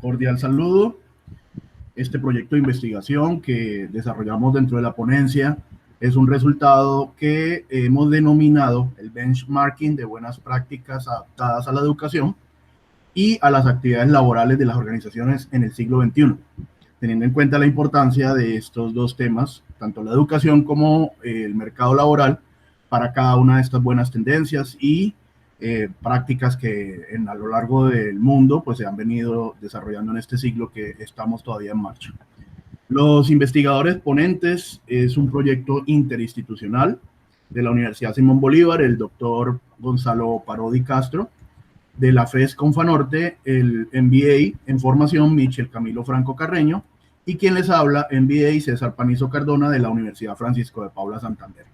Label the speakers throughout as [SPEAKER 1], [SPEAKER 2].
[SPEAKER 1] Cordial saludo. Este proyecto de investigación que desarrollamos dentro de la ponencia es un resultado que hemos denominado el benchmarking de buenas prácticas adaptadas a la educación y a las actividades laborales de las organizaciones en el siglo XXI, teniendo en cuenta la importancia de estos dos temas, tanto la educación como el mercado laboral, para cada una de estas buenas tendencias y prácticas que a lo largo del mundo pues, se han venido desarrollando en este siglo que estamos todavía en marcha. Los investigadores ponentes es un proyecto interinstitucional de la Universidad Simón Bolívar, el doctor Gonzalo Parodi Castro, de la FES Confanorte, el MBA en formación Michel Camilo Franco Carreño, y quien les habla, MBA César Panizo Cardona, de la Universidad Francisco de Paula Santander.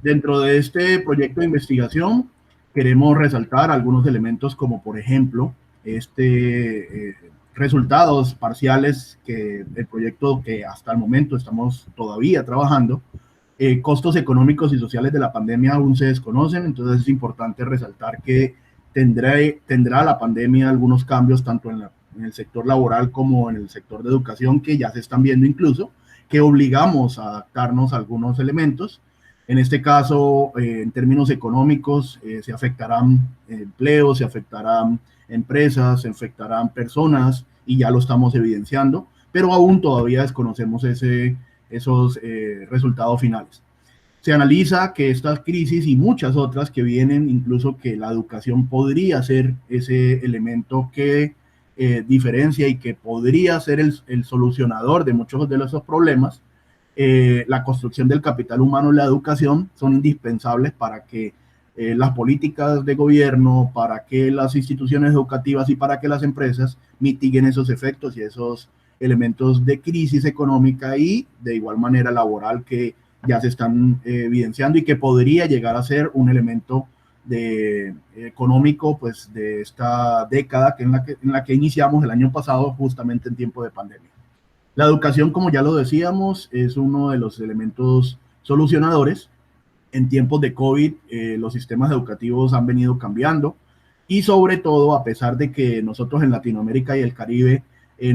[SPEAKER 1] Dentro de este proyecto de investigación queremos resaltar algunos elementos como, por ejemplo, resultados parciales que el proyecto que hasta el momento estamos todavía trabajando. Costos económicos y sociales de la pandemia aún se desconocen, entonces es importante resaltar que tendrá la pandemia algunos cambios tanto en el sector laboral como en el sector de educación, que ya se están viendo incluso, que obligamos a adaptarnos a algunos elementos. En este caso, en términos económicos, se afectarán empleos, se afectarán empresas, se afectarán personas, y ya lo estamos evidenciando, pero aún todavía desconocemos esos resultados finales. Se analiza que estas crisis y muchas otras que vienen, incluso que la educación podría ser ese elemento que diferencia y que podría ser el solucionador de muchos de esos problemas. La construcción del capital humano y la educación son indispensables para que las políticas de gobierno, para que las instituciones educativas y para que las empresas mitiguen esos efectos y esos elementos de crisis económica y de igual manera laboral que ya se están evidenciando y que podría llegar a ser un elemento económico pues, de esta década en la que iniciamos el año pasado justamente en tiempo de pandemia. La educación, como ya lo decíamos, es uno de los elementos solucionadores. En tiempos de COVID, los sistemas educativos han venido cambiando y sobre todo, a pesar de que nosotros en Latinoamérica y el Caribe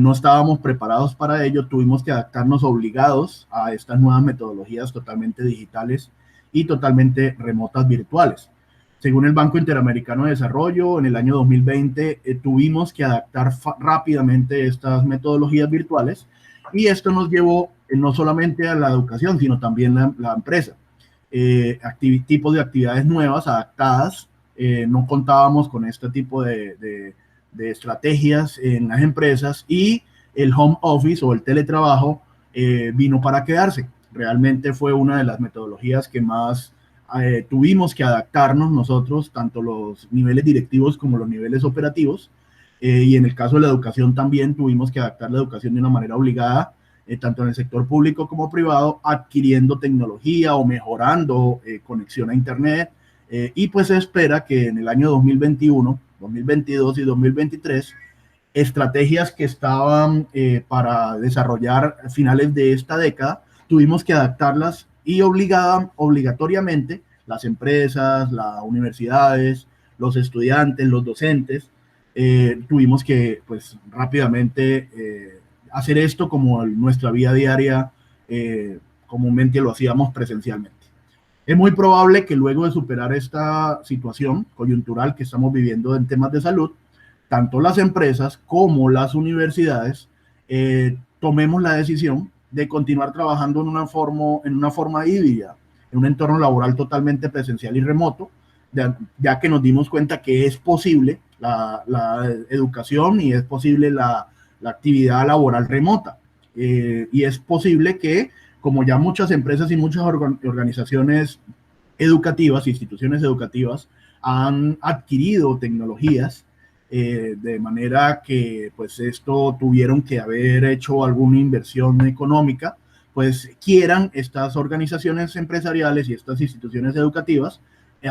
[SPEAKER 1] no estábamos preparados para ello, tuvimos que adaptarnos obligados a estas nuevas metodologías totalmente digitales y totalmente remotas virtuales. Según el Banco Interamericano de Desarrollo, en el año 2020 tuvimos que adaptar rápidamente estas metodologías virtuales, y esto nos llevó no solamente a la educación, sino también la empresa. Tipos de actividades nuevas, adaptadas. No contábamos con este tipo de estrategias en las empresas, y el home office o el teletrabajo vino para quedarse. Realmente fue una de las metodologías que más tuvimos que adaptarnos nosotros, tanto los niveles directivos como los niveles operativos. Y en el caso de la educación también tuvimos que adaptar la educación de una manera obligada, tanto en el sector público como privado, adquiriendo tecnología o mejorando conexión a Internet. Y pues se espera que en el año 2021, 2022 y 2023, estrategias que estaban para desarrollar a finales de esta década, tuvimos que adaptarlas y obligatoriamente las empresas, las universidades, los estudiantes, los docentes, tuvimos que pues rápidamente hacer esto como nuestra vida diaria, comúnmente lo hacíamos presencialmente. Es muy probable que luego de superar esta situación coyuntural que estamos viviendo en temas de salud, tanto las empresas como las universidades tomemos la decisión de continuar trabajando en una forma híbrida, en un entorno laboral totalmente presencial y remoto, ya que nos dimos cuenta que es posible la educación y es posible la actividad laboral remota. Y es posible que, como ya muchas empresas y muchas organizaciones educativas, instituciones educativas, han adquirido tecnologías, de manera que pues esto tuvieron que haber hecho alguna inversión económica, pues quieran estas organizaciones empresariales y estas instituciones educativas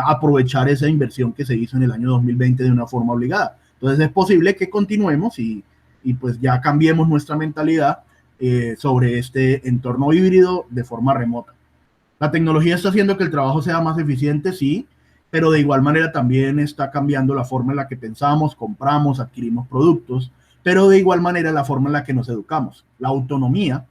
[SPEAKER 1] aprovechar esa inversión que se hizo en el año 2020 de una forma obligada. Entonces es posible que continuemos y pues ya cambiemos nuestra mentalidad sobre este entorno híbrido de forma remota. La tecnología está haciendo que el trabajo sea más eficiente, sí, pero de igual manera también está cambiando la forma en la que pensamos, compramos, adquirimos productos. pero de igual manera la forma en la que nos educamos. La autonomía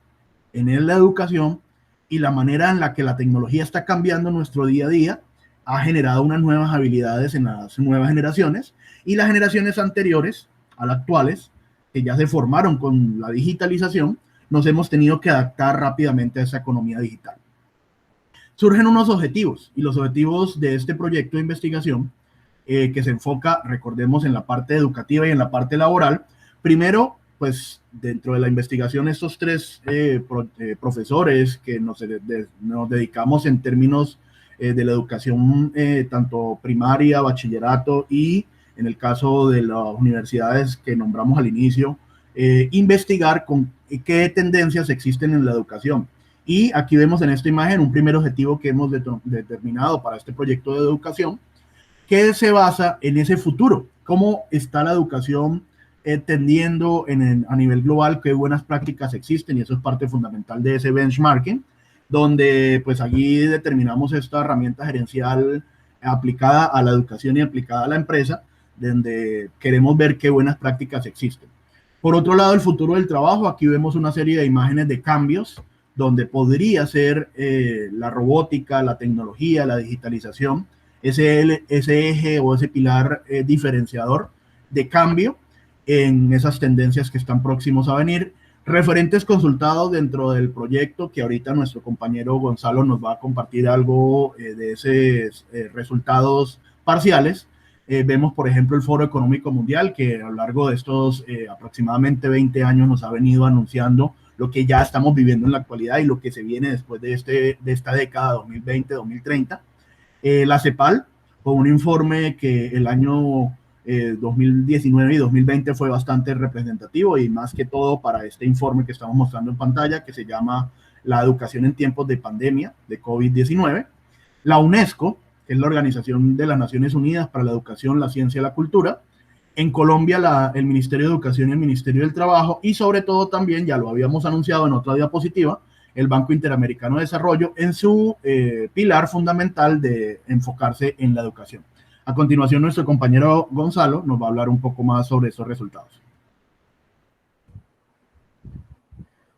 [SPEAKER 1] en la educación y la manera en la que la tecnología está cambiando nuestro día a día ha generado unas nuevas habilidades en las nuevas generaciones, y las generaciones anteriores a las actuales, que ya se formaron con la digitalización, nos hemos tenido que adaptar rápidamente a esa economía digital. Surgen unos objetivos, y los objetivos de este proyecto de investigación, que se enfoca, recordemos, en la parte educativa y en la parte laboral. Primero, pues dentro de la investigación, estos tres profesores que nos dedicamos en términos de la educación, tanto primaria, bachillerato y en el caso de las universidades que nombramos al inicio, investigar con qué tendencias existen en la educación. Y aquí vemos en esta imagen un primer objetivo que hemos determinado para este proyecto de educación, que se basa en ese futuro, cómo está la educación tendiendo a nivel global, qué buenas prácticas existen, y eso es parte fundamental de ese benchmarking, donde pues allí determinamos esta herramienta gerencial aplicada a la educación y aplicada a la empresa, donde queremos ver qué buenas prácticas existen. Por otro lado, el futuro del trabajo, aquí vemos una serie de imágenes de cambios, donde podría ser la robótica, la tecnología, la digitalización, ese eje o ese pilar diferenciador de cambio en esas tendencias que están próximos a venir. Referentes consultados dentro del proyecto, que ahorita nuestro compañero Gonzalo nos va a compartir algo de esos resultados parciales. Vemos, por ejemplo, el Foro Económico Mundial, que a lo largo de estos aproximadamente 20 años nos ha venido anunciando lo que ya estamos viviendo en la actualidad y lo que se viene después de esta década 2020-2030. La CEPAL, con un informe que el año 2019 y 2020 fue bastante representativo, y más que todo para este informe que estamos mostrando en pantalla, que se llama La educación en tiempos de pandemia de COVID-19. La UNESCO, que es la Organización de las Naciones Unidas para la Educación, la Ciencia y la Cultura. En Colombia, el Ministerio de Educación y el Ministerio del Trabajo, y sobre todo también, ya lo habíamos anunciado en otra diapositiva, el Banco Interamericano de Desarrollo en su pilar fundamental de enfocarse en la educación. A continuación, nuestro compañero Gonzalo nos va a hablar un poco más sobre esos resultados.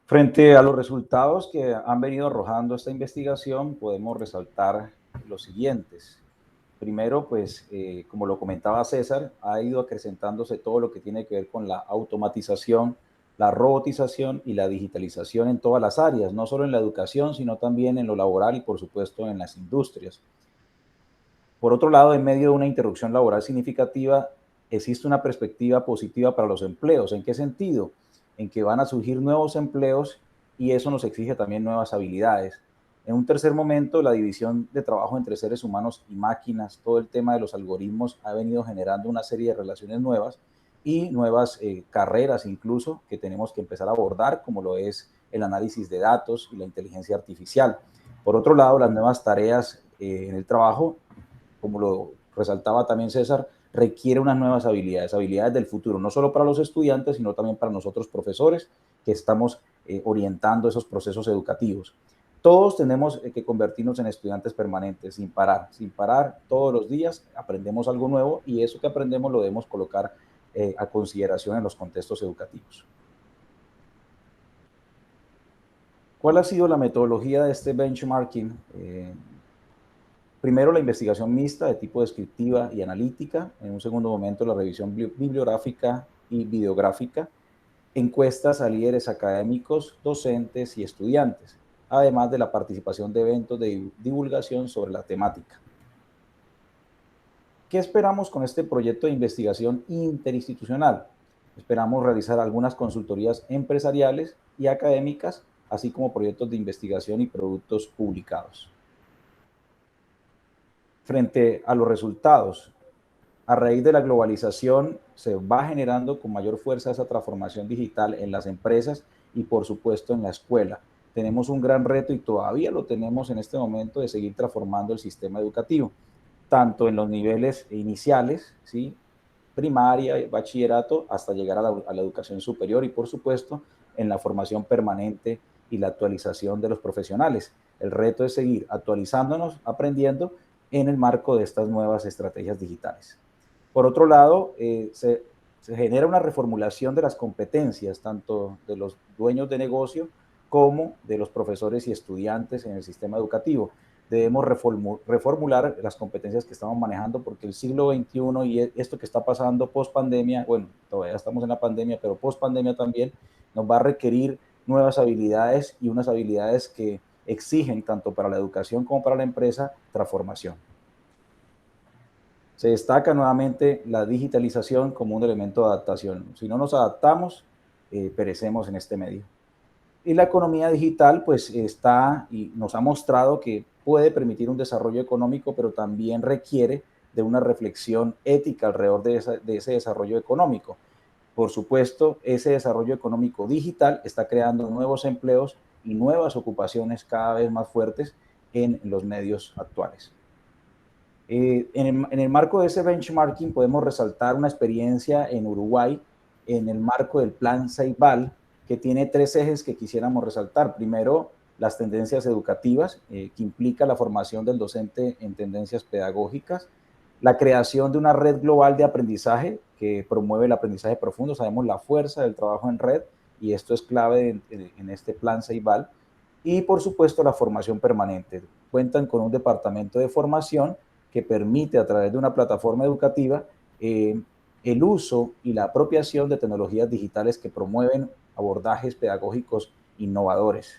[SPEAKER 2] Frente a los resultados que han venido arrojando esta investigación, podemos resaltar los siguientes. Primero, pues, como lo comentaba César, ha ido acrecentándose todo lo que tiene que ver con la automatización, la robotización y la digitalización en todas las áreas, no solo en la educación, sino también en lo laboral y, por supuesto, en las industrias. Por otro lado, en medio de una interrupción laboral significativa, existe una perspectiva positiva para los empleos. ¿En qué sentido? En que van a surgir nuevos empleos y eso nos exige también nuevas habilidades. En un tercer momento, la división de trabajo entre seres humanos y máquinas, todo el tema de los algoritmos ha venido generando una serie de relaciones nuevas y nuevas carreras incluso que tenemos que empezar a abordar, como lo es el análisis de datos y la inteligencia artificial. Por otro lado, las nuevas tareas en el trabajo, como lo resaltaba también César, requiere unas nuevas habilidades, habilidades del futuro, no solo para los estudiantes, sino también para nosotros profesores que estamos orientando esos procesos educativos. Todos tenemos que convertirnos en estudiantes permanentes, sin parar todos los días, aprendemos algo nuevo y eso que aprendemos lo debemos colocar a consideración en los contextos educativos. ¿Cuál ha sido la metodología de este benchmarking? Primero, la investigación mixta de tipo descriptiva y analítica. En un segundo momento, la revisión bibliográfica y videográfica. Encuestas a líderes académicos, docentes y estudiantes, además de la participación de eventos de divulgación sobre la temática. ¿Qué esperamos con este proyecto de investigación interinstitucional? Esperamos realizar algunas consultorías empresariales y académicas, así como proyectos de investigación y productos publicados. Frente a los resultados, a raíz de la globalización se va generando con mayor fuerza esa transformación digital en las empresas y por supuesto en la escuela. Tenemos un gran reto y todavía lo tenemos en este momento de seguir transformando el sistema educativo, tanto en los niveles iniciales, ¿sí? Primaria, bachillerato, hasta llegar a la educación superior y por supuesto en la formación permanente y la actualización de los profesionales. El reto es seguir actualizándonos, aprendiendo en el marco de estas nuevas estrategias digitales. Por otro lado, se se genera una reformulación de las competencias, tanto de los dueños de negocio como de los profesores y estudiantes en el sistema educativo. Debemos reformular las competencias que estamos manejando, porque el siglo XXI y esto que está pasando post pandemia, bueno, todavía estamos en la pandemia, pero post pandemia también nos va a requerir nuevas habilidades, y unas habilidades que exigen tanto para la educación como para la empresa transformación. Se destaca nuevamente la digitalización como un elemento de adaptación. Si no nos adaptamos, perecemos en este medio. Y la economía digital pues está y nos ha mostrado que puede permitir un desarrollo económico, pero también requiere de una reflexión ética alrededor de ese desarrollo económico. Por supuesto, ese desarrollo económico digital está creando nuevos empleos y nuevas ocupaciones cada vez más fuertes en los medios actuales. En el marco de ese benchmarking podemos resaltar una experiencia en Uruguay en el marco del Plan Ceibal, que tiene 3 ejes que quisiéramos resaltar. Primero, las tendencias educativas, que implica la formación del docente en tendencias pedagógicas, la creación de una red global de aprendizaje que promueve el aprendizaje profundo. Sabemos la fuerza del trabajo en red y esto es clave en este Plan Ceibal. Y por supuesto la formación permanente. Cuentan con un departamento de formación que permite a través de una plataforma educativa el uso y la apropiación de tecnologías digitales que promueven abordajes pedagógicos innovadores.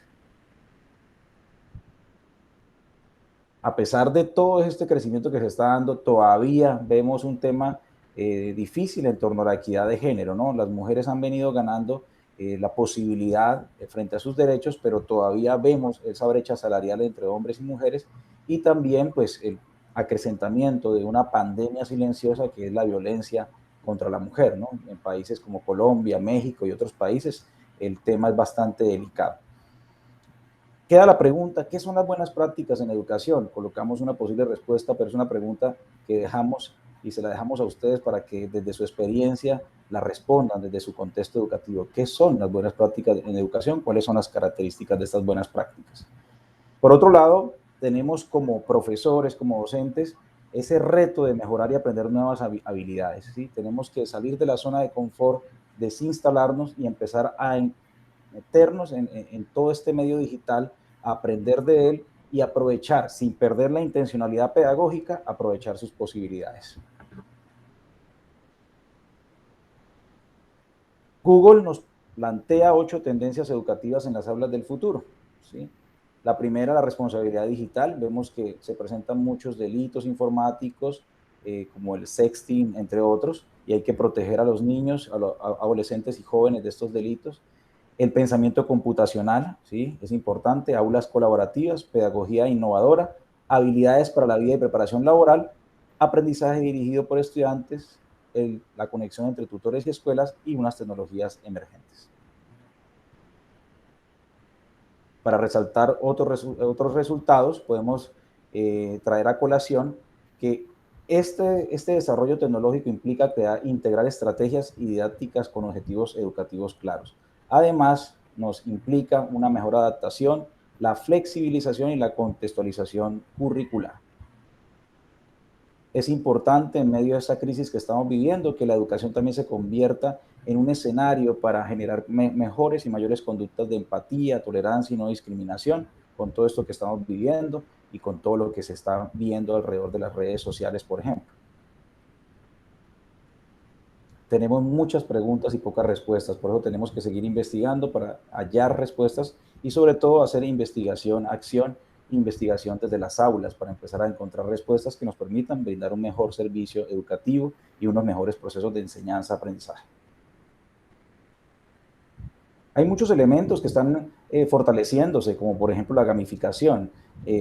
[SPEAKER 2] A pesar de todo este crecimiento que se está dando, todavía vemos un tema difícil en torno a la equidad de género, ¿no? Las mujeres han venido ganando la posibilidad frente a sus derechos, pero todavía vemos esa brecha salarial entre hombres y mujeres, y también pues el acrecentamiento de una pandemia silenciosa que es la violencia contra la mujer, ¿no? En países como Colombia, México y otros países el tema es bastante delicado. Queda la pregunta, ¿qué son las buenas prácticas en educación? Colocamos una posible respuesta, pero es una pregunta que dejamos y se la dejamos a ustedes para que desde su experiencia la respondan desde su contexto educativo. ¿Qué son las buenas prácticas en educación? ¿Cuáles son las características de estas buenas prácticas? Por otro lado, tenemos como profesores, como docentes, ese reto de mejorar y aprender nuevas habilidades, ¿sí? Tenemos que salir de la zona de confort, desinstalarnos y empezar a meternos en todo este medio digital, a aprender de él y aprovechar, sin perder la intencionalidad pedagógica, aprovechar sus posibilidades. Google nos plantea 8 tendencias educativas en las aulas del futuro, ¿sí? La primera, la responsabilidad digital. Vemos que se presentan muchos delitos informáticos, como el sexting, entre otros, y hay que proteger a los niños, a los adolescentes y jóvenes de estos delitos. El pensamiento computacional, ¿sí? Es importante, aulas colaborativas, pedagogía innovadora, habilidades para la vida y preparación laboral, aprendizaje dirigido por estudiantes, la conexión entre tutores y escuelas y unas tecnologías emergentes. Para resaltar otros resultados, podemos traer a colación que este desarrollo tecnológico implica integrar estrategias y didácticas con objetivos educativos claros. Además, nos implica una mejor adaptación, la flexibilización y la contextualización curricular. Es importante en medio de esta crisis que estamos viviendo que la educación también se convierta en un escenario para generar mejores y mayores conductas de empatía, tolerancia y no discriminación con todo esto que estamos viviendo y con todo lo que se está viendo alrededor de las redes sociales, por ejemplo. Tenemos muchas preguntas y pocas respuestas, por eso tenemos que seguir investigando para hallar respuestas y sobre todo hacer investigación, investigación desde las aulas para empezar a encontrar respuestas que nos permitan brindar un mejor servicio educativo y unos mejores procesos de enseñanza-aprendizaje. Hay muchos elementos que están fortaleciéndose, como por ejemplo la gamificación.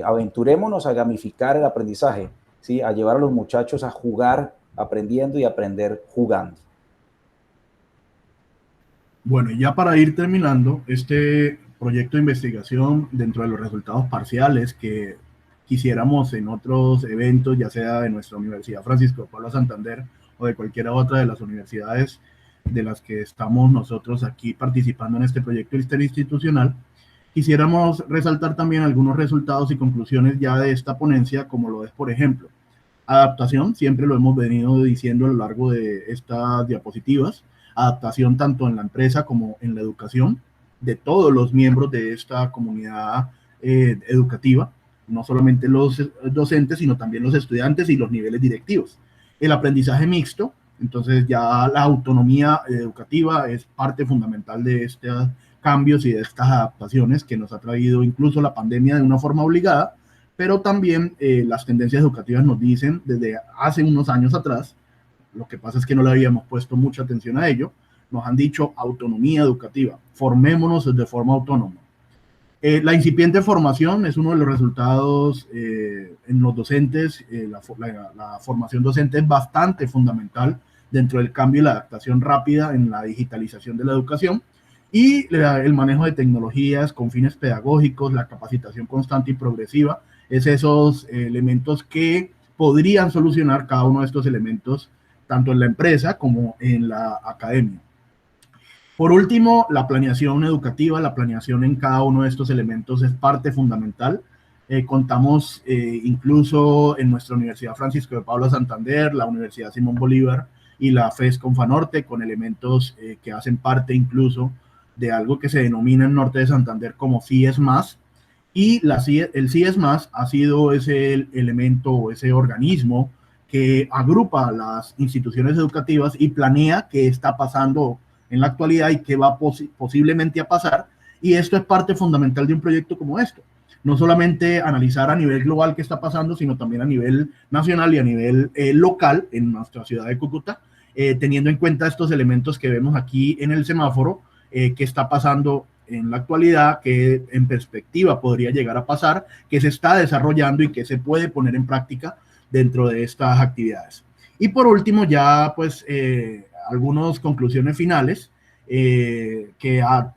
[SPEAKER 2] Aventurémonos a gamificar el aprendizaje, ¿sí? A llevar a los muchachos a jugar aprendiendo y aprender jugando.
[SPEAKER 1] Bueno, y ya para ir terminando, este proyecto de investigación dentro de los resultados parciales que quisiéramos en otros eventos, ya sea de nuestra Universidad Francisco de Paula Santander o de cualquiera otra de las universidades de las que estamos nosotros aquí participando en este proyecto interinstitucional, quisiéramos resaltar también algunos resultados y conclusiones ya de esta ponencia, como lo es, por ejemplo, Adaptación, siempre lo hemos venido diciendo a lo largo de estas diapositivas, adaptación tanto en la empresa como en la educación de todos los miembros de esta comunidad educativa, no solamente los docentes, sino también los estudiantes y los niveles directivos. El aprendizaje mixto, entonces ya la autonomía educativa es parte fundamental de estos cambios y de estas adaptaciones que nos ha traído incluso la pandemia de una forma obligada, pero también las tendencias educativas nos dicen desde hace unos años atrás, lo que pasa es que no le habíamos puesto mucha atención a ello, nos han dicho autonomía educativa, formémonos de forma autónoma. La incipiente formación es uno de los resultados en los docentes, la formación docente es bastante fundamental dentro del cambio y la adaptación rápida en la digitalización de la educación, y el manejo de tecnologías con fines pedagógicos, la capacitación constante y progresiva, es esos elementos que podrían solucionar cada uno de estos elementos, tanto en la empresa como en la academia. Por último, la planeación educativa, la planeación en cada uno de estos elementos es parte fundamental. Contamos incluso en nuestra Universidad Francisco de Paula Santander, la Universidad Simón Bolívar y la FES Confanorte con elementos que hacen parte incluso de algo que se denomina en Norte de Santander como CIES+, y el CIES+ ha sido ese elemento o ese organismo que agrupa las instituciones educativas y planea qué está pasando en la actualidad y qué va posiblemente a pasar, y esto es parte fundamental de un proyecto como esto. No solamente analizar a nivel global qué está pasando, sino también a nivel nacional y a nivel local en nuestra ciudad de Cúcuta, teniendo en cuenta estos elementos que vemos aquí en el semáforo, qué está pasando en la actualidad, que en perspectiva podría llegar a pasar, que se está desarrollando y que se puede poner en práctica dentro de estas actividades. Y por último, ya pues algunas conclusiones finales que ha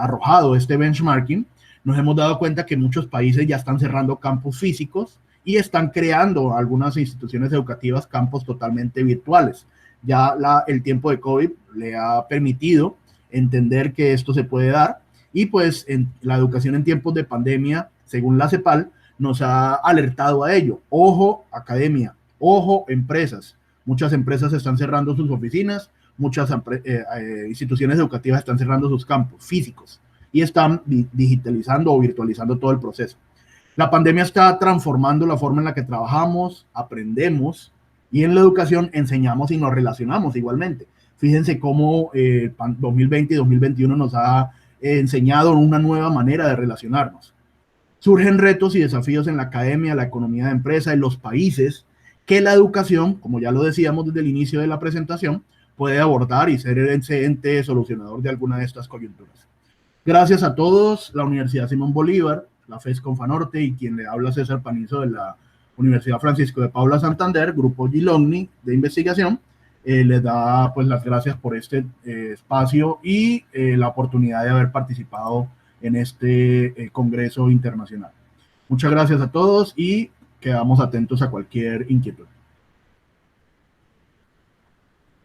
[SPEAKER 1] arrojado este benchmarking. Nos hemos dado cuenta que muchos países ya están cerrando campus físicos y están creando algunas instituciones educativas campus totalmente virtuales. Ya el tiempo de COVID le ha permitido entender que esto se puede dar, y pues la educación en tiempos de pandemia, según la CEPAL, nos ha alertado a ello. Ojo academia, ojo empresas. Muchas empresas están cerrando sus oficinas, muchas instituciones educativas están cerrando sus campus físicos y están digitalizando o virtualizando todo el proceso. La pandemia está transformando la forma en la que trabajamos, aprendemos, y en la educación enseñamos y nos relacionamos igualmente. Fíjense cómo 2020 y 2021 nos ha enseñado una nueva manera de relacionarnos. Surgen retos y desafíos en la academia, la economía de empresa, en los países, que la educación, como ya lo decíamos desde el inicio de la presentación, puede abordar y ser ese ente solucionador de alguna de estas coyunturas. Gracias a todos, la Universidad Simón Bolívar, la FES Confanorte y quien le habla César Panizo de la Universidad Francisco de Paula Santander, Grupo Gilogni de investigación, les da pues las gracias por este espacio y la oportunidad de haber participado en este congreso internacional. Muchas gracias a todos y quedamos atentos a cualquier inquietud.